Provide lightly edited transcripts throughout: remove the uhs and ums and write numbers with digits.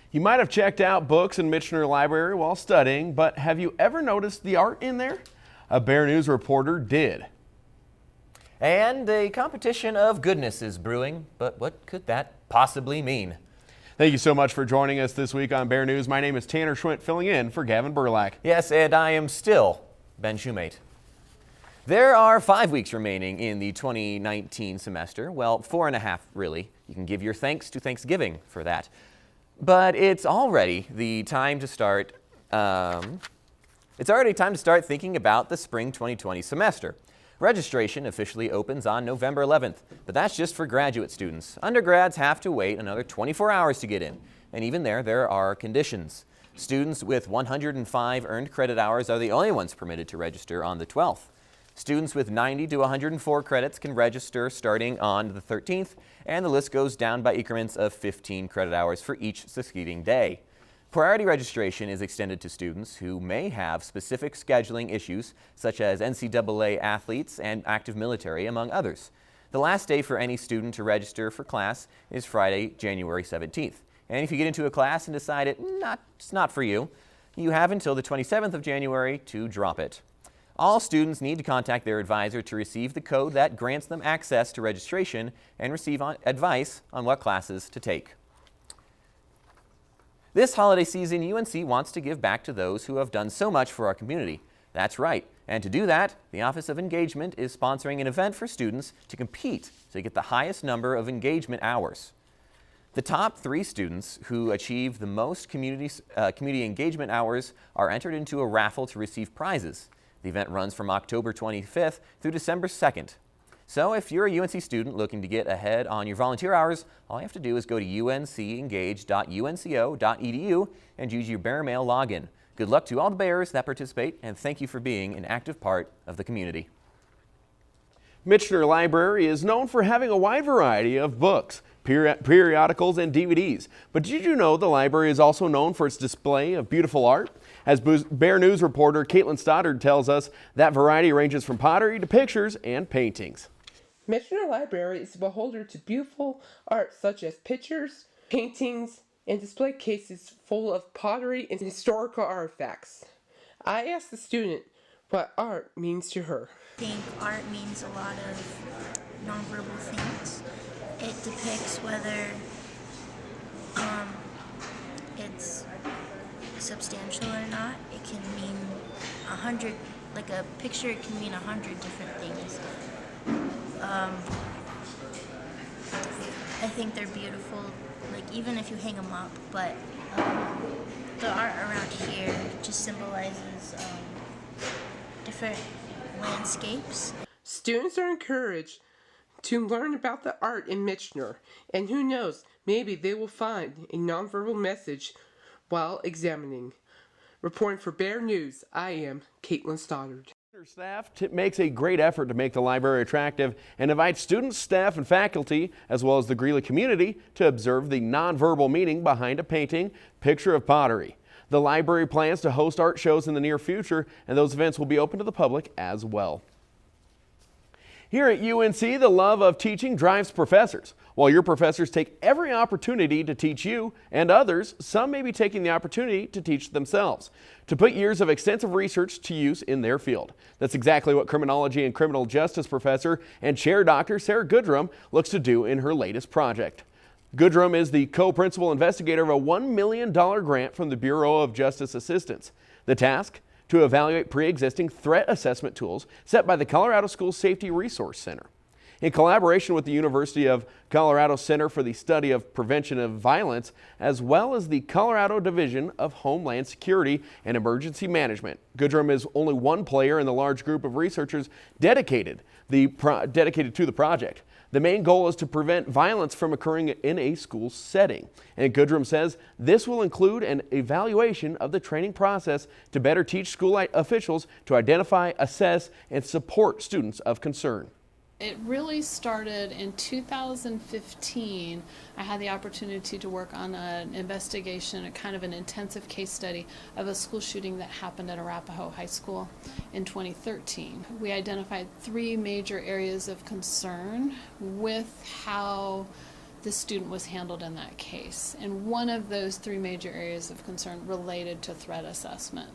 You might have checked out books in Michener Library while studying, but have you ever noticed the art in there? A Bear News reporter did. And a competition of goodness is brewing, but what could that possibly mean? Thank you so much for joining us this week on Bear News. My name is Tanner Schwint, filling in for Gavin Burlack. Yes, and I am still Ben Shoemate. There are 5 weeks remaining in the 2019 semester. Well, 4.5 really. You can give your thanks to Thanksgiving for that. But it's already time to start thinking about the spring 2020 semester. Registration officially opens on November 11th, but that's just for graduate students. Undergrads have to wait another 24 hours to get in, and even there are conditions. Students with 105 earned credit hours are the only ones permitted to register on the 12th. Students with 90 to 104 credits can register starting on the 13th, and the list goes down by increments of 15 credit hours for each succeeding day. Priority registration is extended to students who may have specific scheduling issues, such as NCAA athletes and active military, among others. The last day for any student to register for class is Friday, January 17th. And if you get into a class and decide it's not for you, you have until the 27th of January to drop it. All students need to contact their advisor to receive the code that grants them access to registration and receive advice on what classes to take. This holiday season, UNC wants to give back to those who have done so much for our community. That's right. And to do that, the Office of Engagement is sponsoring an event for students to compete to get the highest number of engagement hours. The top 3 students who achieve the most community engagement hours are entered into a raffle to receive prizes. The event runs from October 25th through December 2nd. So if you're a UNC student looking to get ahead on your volunteer hours, all you have to do is go to uncengage.unco.edu and use your Bear Mail login. Good luck to all the Bears that participate, and thank you for being an active part of the community. Michener Library is known for having a wide variety of books, periodicals, and DVDs. But did you know the library is also known for its display of beautiful art? As Bear News reporter Caitlin Stoddard tells us, that variety ranges from pottery to pictures and paintings. Michener Library is a beholder to beautiful art such as pictures, paintings, and display cases full of pottery and historical artifacts. I asked the student what art means to her. I think art means a lot of nonverbal things. It depicts whether it's substantial or not. It can mean 100, like a picture can mean 100 different things. I think they're beautiful, like even if you hang them up, but the art around here just symbolizes different landscapes. Students are encouraged to learn about the art in Michener, and who knows, maybe they will find a nonverbal message while examining. Reporting for Bear News, I am Caitlin Stoddard. Staff makes a great effort to make the library attractive and invites students, staff, and faculty, as well as the Greeley community, to observe the nonverbal meaning behind a painting, picture of pottery. The library plans to host art shows in the near future, and those events will be open to the public as well. Here at UNC, the love of teaching drives professors. While your professors take every opportunity to teach you and others, some may be taking the opportunity to teach themselves, to put years of extensive research to use in their field. That's exactly what criminology and criminal justice professor and chair Dr. Sarah Goodrum looks to do in her latest project. Goodrum is the co-principal investigator of a $1 million grant from the Bureau of Justice Assistance. The task? To evaluate pre-existing threat assessment tools set by the Colorado School Safety Resource Center. In collaboration with the University of Colorado Center for the Study of Prevention of Violence, as well as the Colorado Division of Homeland Security and Emergency Management. Goodrum is only one player in the large group of researchers dedicated to the project. The main goal is to prevent violence from occurring in a school setting. And Goodrum says this will include an evaluation of the training process to better teach school officials to identify, assess, and support students of concern. It really started in 2015. I had the opportunity to work on an investigation, a kind of an intensive case study of a school shooting that happened at Arapahoe High School in 2013. We identified 3 major areas of concern with how the student was handled in that case. And one of those three major areas of concern related to threat assessment.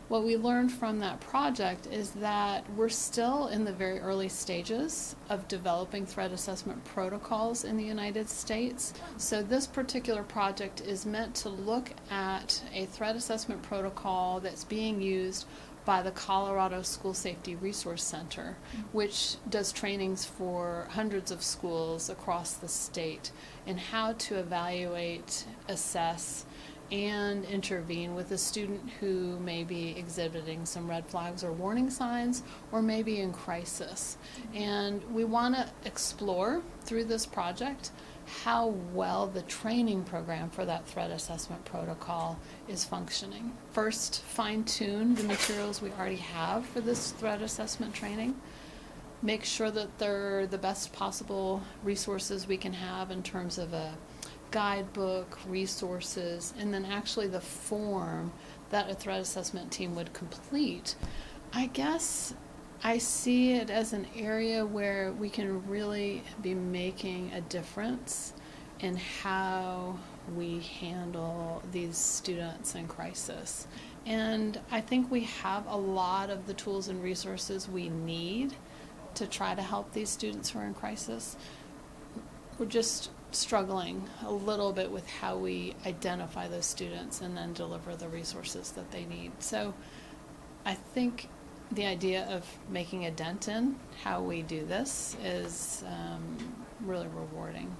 What we learned from that project is that we're still in the very early stages of developing threat assessment protocols in the United States. So this particular project is meant to look at a threat assessment protocol that's being used by the Colorado School Safety Resource Center, which does trainings for hundreds of schools across the state in how to evaluate, assess, and intervene with a student who may be exhibiting some red flags or warning signs, or maybe in crisis. And we want to explore through this project how well the training program for that threat assessment protocol is functioning. First, fine-tune the materials we already have for this threat assessment training. Make sure that they're the best possible resources we can have in terms of a guidebook, resources, and then actually the form that a threat assessment team would complete. I guess I see it as an area where we can really be making a difference in how we handle these students in crisis. And I think we have a lot of the tools and resources we need to try to help these students who are in crisis. We're just struggling a little bit with how we identify those students and then deliver the resources that they need. So I think the idea of making a dent in how we do this is really rewarding,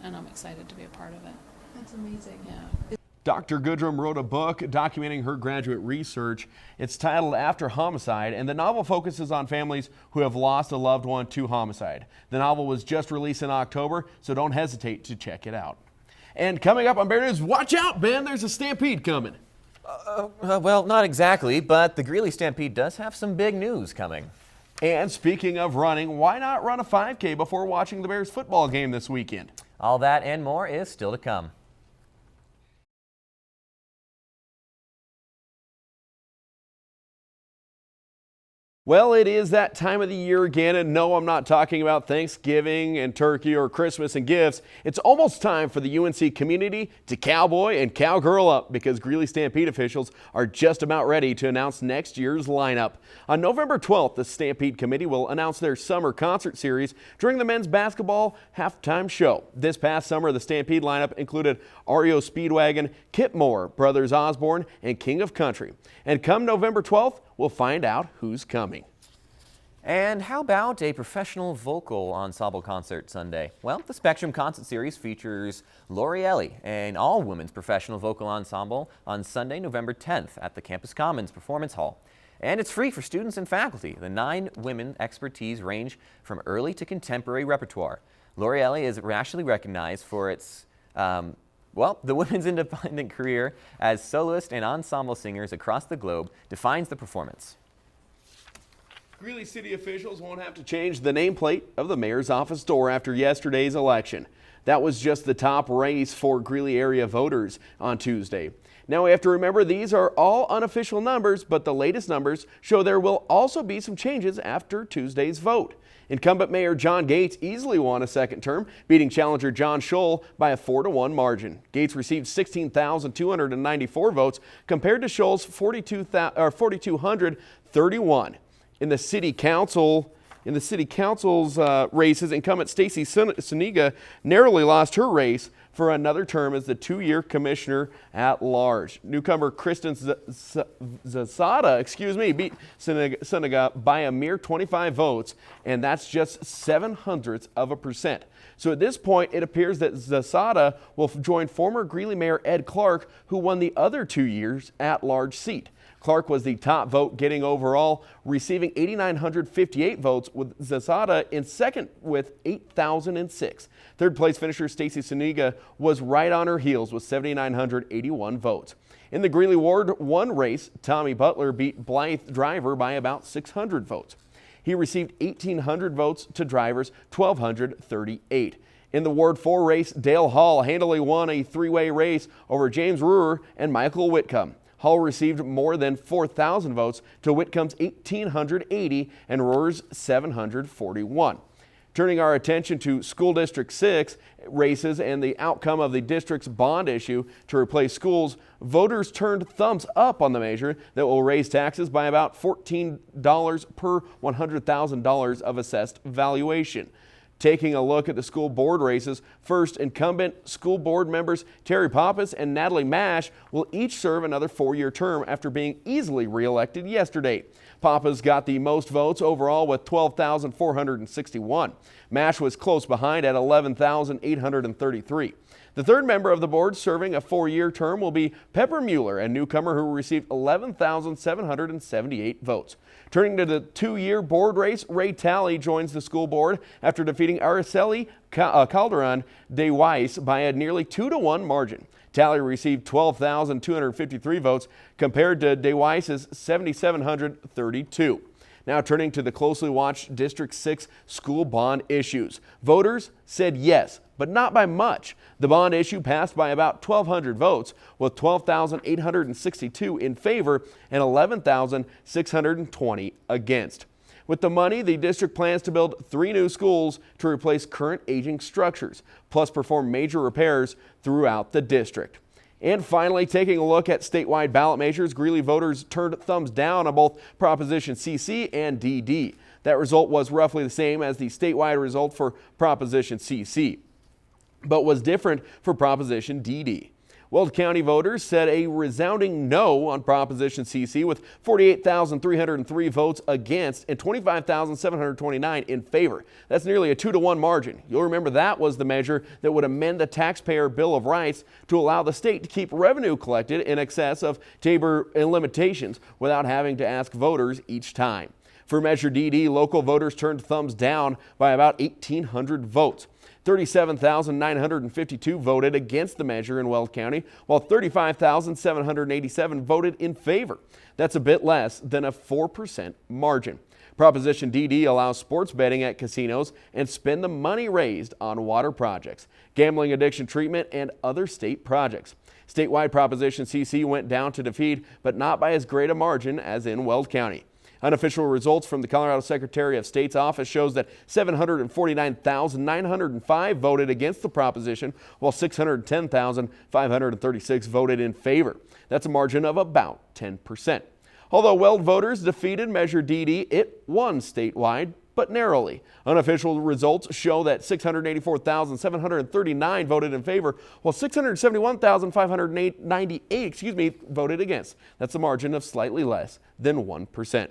and I'm excited to be a part of it. That's amazing. Yeah. Dr. Goodrum wrote a book documenting her graduate research. It's titled After Homicide, and the novel focuses on families who have lost a loved one to homicide. The novel was just released in October, so don't hesitate to check it out. And coming up on Bear News, watch out, Ben, there's a stampede coming. Well, not exactly, but the Greeley Stampede does have some big news coming. And speaking of running, why not run a 5K before watching the Bears football game this weekend? All that and more is still to come. Well, it is that time of the year again, and no, I'm not talking about Thanksgiving and turkey or Christmas and gifts. It's almost time for the UNC community to cowboy and cowgirl up, because Greeley Stampede officials are just about ready to announce next year's lineup. On November 12th, the Stampede Committee will announce their summer concert series during the men's basketball halftime show. This past summer, the Stampede lineup included REO Speedwagon, Kip Moore, Brothers Osborne, and King of Country. And come November 12th, we'll find out who's coming. And how about a professional vocal ensemble concert Sunday? Well, the Spectrum Concert Series features Lori Ellie, an all-women's professional vocal ensemble, on Sunday, November 10th at the Campus Commons Performance Hall. And it's free for students and faculty. The 9 women expertise range from early to contemporary repertoire. Lori Ellie is nationally recognized for its the women's independent career as soloist and ensemble singers across the globe defines the performance. Greeley City officials won't have to change the nameplate of the mayor's office door after yesterday's election. That was just the top race for Greeley area voters on Tuesday. Now we have to remember these are all unofficial numbers, but the latest numbers show there will also be some changes after Tuesday's vote. Incumbent Mayor John Gates easily won a second term, beating challenger John Scholl by a 4-1 margin. Gates received 16,294 votes compared to Scholl's 4,231. In the city council's races, incumbent Stacy Suniga narrowly lost her race for another term as the 2-year commissioner at large. Newcomer Kristen Zasada, beat Suniga by a mere 25 votes, and that's just 0.07%. So at this point, it appears that Zasada will join former Greeley Mayor Ed Clark, who won the other 2 years at large seat. Clark was the top vote getting overall, receiving 8,958 votes, with Zasada in second with 8,006. Third place finisher Stacy Suniga was right on her heels with 7,981 votes. In the Greeley Ward 1 race, Tommy Butler beat Blythe Driver by about 600 votes. He received 1,800 votes to Driver's 1,238. In the Ward 4 race, Dale Hall handily won a 3-way race over James Ruhr and Michael Whitcomb. Hall received more than 4,000 votes to Whitcomb's 1,880 and Ruhr's 741. Turning our attention to School District 6 races and the outcome of the district's bond issue to replace schools, voters turned thumbs up on the measure that will raise taxes by about $14 per $100,000 of assessed valuation. Taking a look at the school board races, first, incumbent school board members Terry Pappas and Natalie Mash will each serve another 4-year term after being easily reelected yesterday. Pappas got the most votes overall with 12,461. Mash was close behind at 11,833. The third member of the board serving a 4-year term will be Pepper Mueller, a newcomer who received 11,778 votes. Turning to the 2-year board race, Ray Talley joins the school board after defeating Araceli Calderon de Weiss by a nearly 2-to-1 margin. Talley received 12,253 votes compared to de Weiss's 7,732. Now turning to the closely watched District 6 school bond issues. Voters said yes, but not by much. The bond issue passed by about 1,200 votes, with 12,862 in favor and 11,620 against. With the money, the district plans to build 3 new schools to replace current aging structures, plus perform major repairs throughout the district. And finally, taking a look at statewide ballot measures, Greeley voters turned thumbs down on both Proposition CC and DD. That result was roughly the same as the statewide result for Proposition CC, but was different for Proposition DD. Weld County voters said a resounding no on Proposition CC with 48,303 votes against and 25,729 in favor. That's nearly a 2-to-1 margin. You'll remember that was the measure that would amend the Taxpayer Bill of Rights to allow the state to keep revenue collected in excess of Tabor limitations without having to ask voters each time. For Measure DD, local voters turned thumbs down by about 1,800 votes. 37,952 voted against the measure in Weld County, while 35,787 voted in favor. That's a bit less than a 4% margin. Proposition DD allows sports betting at casinos and spend the money raised on water projects, gambling addiction treatment, and other state projects. Statewide Proposition CC went down to defeat, but not by as great a margin as in Weld County. Unofficial results from the Colorado Secretary of State's office shows that 749,905 voted against the proposition, while 610,536 voted in favor. That's a margin of about 10%. Although Weld voters defeated Measure DD, it won statewide, but narrowly. Unofficial results show that 684,739 voted in favor, while 671,598 voted against. That's a margin of slightly less than 1%.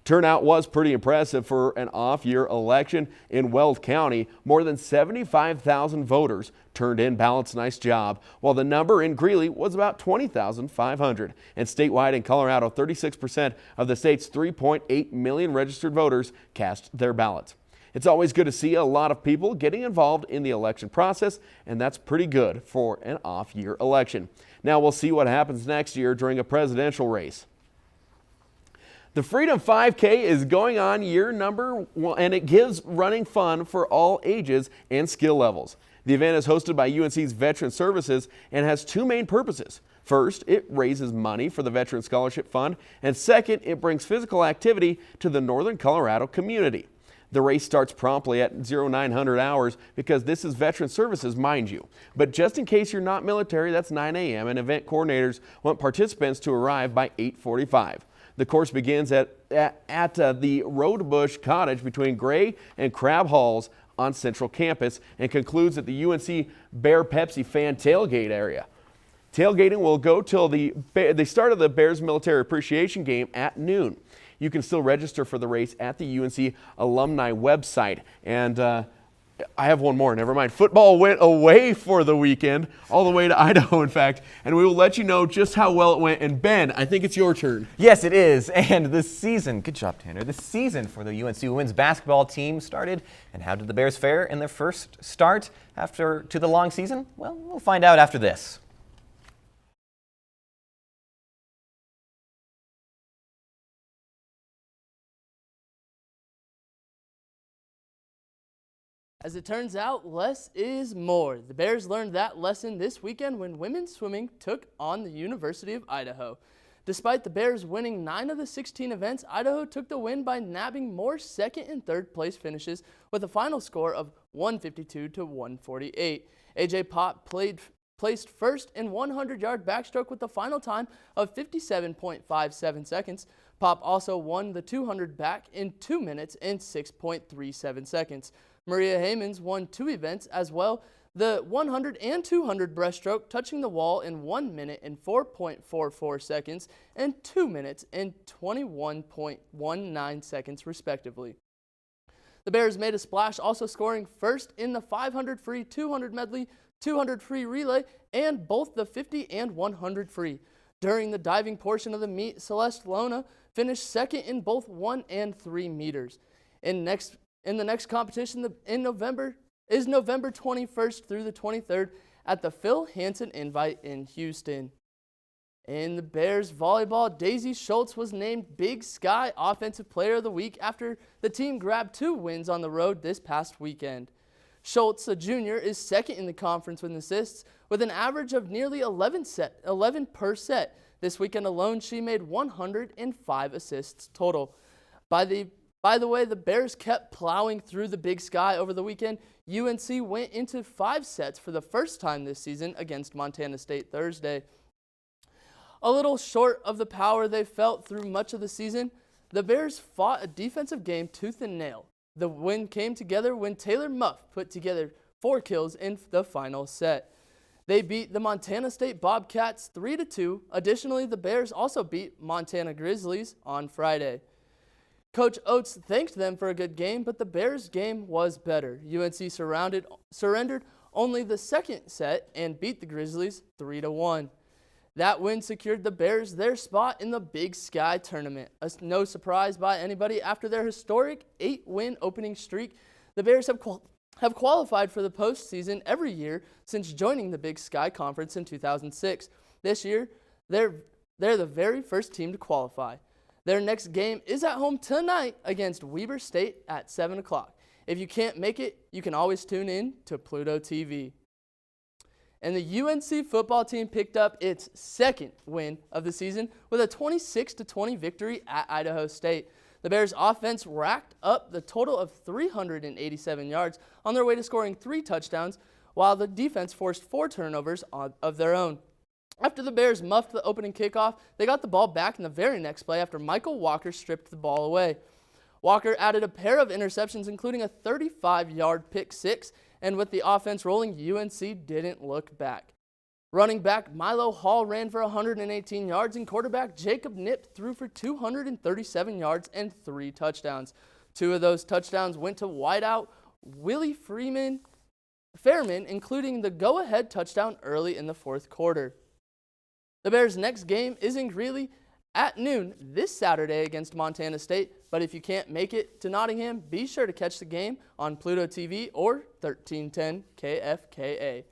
Turnout was pretty impressive for an off-year election in Weld County. More than 75,000 voters turned in ballots. Nice job. While the number in Greeley was about 20,500. And statewide in Colorado, 36% of the state's 3.8 million registered voters cast their ballots. It's always good to see a lot of people getting involved in the election process, and that's pretty good for an off-year election. Now we'll see what happens next year during a presidential race. The Freedom 5K is going on year number 1, and it gives running fun for all ages and skill levels. The event is hosted by UNC's Veteran Services and has 2 main purposes. First, it raises money for the Veteran Scholarship Fund, and second, it brings physical activity to the Northern Colorado community. The race starts promptly at 0900 hours because this is Veteran Services, mind you. But just in case you're not military, that's 9 a.m. and event coordinators want participants to arrive by 8:45. The course begins at the Roadbush Cottage between Gray and Crab Halls on Central Campus and concludes at the UNC Bear Pepsi fan tailgate area. Tailgating will go till the start of the Bears Military Appreciation Game at noon. You can still register for the race at the UNC alumni website. And I have one more, never mind. Football went away for the weekend, all the way to Idaho, in fact, and we will let you know just how well it went. And Ben, I think it's your turn. Yes, it is. And this season, good job, Tanner, the season for the UNC women's basketball team started. And how did the Bears fare in their first start to the long season? Well, we'll find out after this. As it turns out, less is more. The Bears learned that lesson this weekend when women's swimming took on the University of Idaho. Despite the Bears winning 9 of the 16 events, Idaho took the win by nabbing more second and third place finishes with a final score of 152 to 148. AJ Pop placed first in 100-yard backstroke with a final time of 57.57 seconds. Pop also won the 200 back in 2 minutes and 6.37 seconds. Maria Hamans won 2 events as well, the 100 and 200 breaststroke touching the wall in 1 minute and 4.44 seconds and 2 minutes and 21.19 seconds respectively. The Bears made a splash, also scoring first in the 500 free, 200 medley, 200 free relay, and both the 50 and 100 free. During the diving portion of the meet, Celeste Lona finished second in both 1 and 3 meters. In the next competition in November 21st through the 23rd at the Phil Hansen Invite in Houston. In the Bears volleyball, Daisy Schultz was named Big Sky Offensive Player of the Week after the team grabbed 2 wins on the road this past weekend. Schultz, a junior, is second in the conference with assists with an average of nearly 11 per set. This weekend alone, she made 105 assists total. By the way, the Bears kept plowing through the Big Sky over the weekend. UNC went into 5 sets for the first time this season against Montana State Thursday. A little short of the power they felt through much of the season, the Bears fought a defensive game tooth and nail. The win came together when Taylor Muff put together 4 kills in the final set. They beat the Montana State Bobcats 3-2. Additionally, the Bears also beat Montana Grizzlies on Friday. Coach Oates thanked them for a good game, but the Bears' game was better. UNC surrendered only the second set and beat the Grizzlies 3-1. That win secured the Bears their spot in the Big Sky tournament. No surprise by anybody, after their historic 8-win opening streak, the Bears have qualified for the postseason every year since joining the Big Sky Conference in 2006. This year, they're the very first team to qualify. Their next game is at home tonight against Weber State at 7 o'clock. If you can't make it, you can always tune in to Pluto TV. And the UNC football team picked up its second win of the season with a 26-20 victory at Idaho State. The Bears' offense racked up the total of 387 yards on their way to scoring 3 touchdowns, while the defense forced 4 turnovers of their own. After the Bears muffed the opening kickoff, they got the ball back in the very next play after Michael Walker stripped the ball away. Walker added a pair of interceptions, including a 35-yard pick six, and with the offense rolling, UNC didn't look back. Running back Milo Hall ran for 118 yards, and quarterback Jacob Nipp threw for 237 yards and 3 touchdowns. 2 of those touchdowns went to wideout Willie Fairman, including the go-ahead touchdown early in the 4th quarter. The Bears' next game is in Greeley at noon this Saturday against Montana State, but if you can't make it to Nottingham, be sure to catch the game on Pluto TV or 1310 KFKA.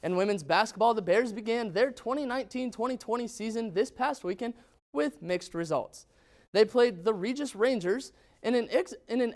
In women's basketball, the Bears began their 2019-2020 season this past weekend with mixed results. They played the Regis Rangers in an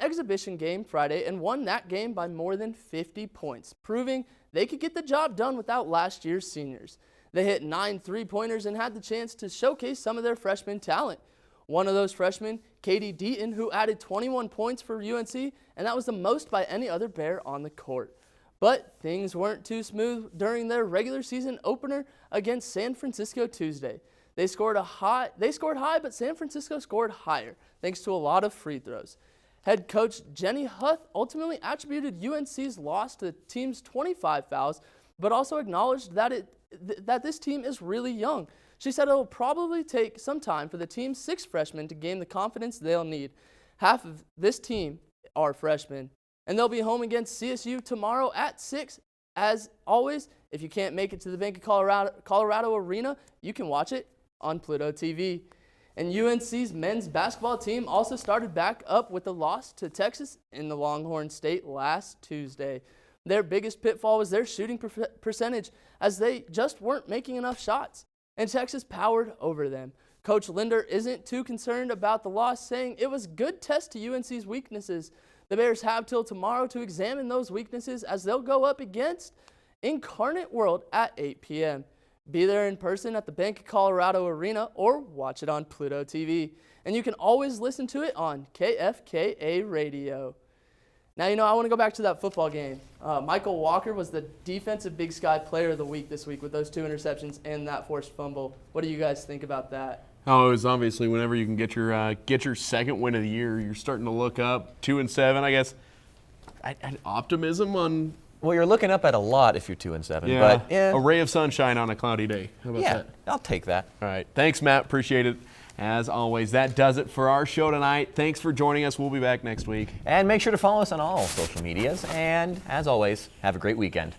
exhibition game Friday and won that game by more than 50 points, proving they could get the job done without last year's seniors. They hit 9 3-pointers and had the chance to showcase some of their freshman talent. One of those freshmen, Katie Deaton, who added 21 points for UNC, and that was the most by any other Bear on the court. But things weren't too smooth during their regular season opener against San Francisco Tuesday. They scored high, but San Francisco scored higher, thanks to a lot of free throws. Head coach Jenny Huth ultimately attributed UNC's loss to the team's 25 fouls, but also acknowledged that this team is really young. She said it will probably take some time for the team's 6 freshmen to gain the confidence they'll need. Half of this team are freshmen, and they'll be home against CSU tomorrow at 6. As always, if you can't make it to the Bank of Colorado Arena, you can watch it on Pluto TV. And UNC's men's basketball team also started back up with a loss to Texas in the Longhorn State last Tuesday. Their biggest pitfall was their shooting percentage, as they just weren't making enough shots, and Texas powered over them. Coach Linder isn't too concerned about the loss, saying it was a good test to UNC's weaknesses. The Bears have till tomorrow to examine those weaknesses, as they'll go up against Incarnate World at 8 p.m. Be there in person at the Bank of Colorado Arena or watch it on Pluto TV. And you can always listen to it on KFKA Radio. Now, I want to go back to that football game. Michael Walker was the Defensive Big Sky Player of the Week this week with those 2 interceptions and that forced fumble. What do you guys think about that? Oh, it was obviously whenever you can get your second win of the year, you're starting to look up 2-7. I guess optimism on. Well, you're looking up at a lot if you're 2-7. Yeah, but yeah, a ray of sunshine on a cloudy day. How about that? I'll take that. All right, thanks, Matt. Appreciate it. As always, that does it for our show tonight. Thanks for joining us. We'll be back next week. And make sure to follow us on all social medias. And as always, have a great weekend.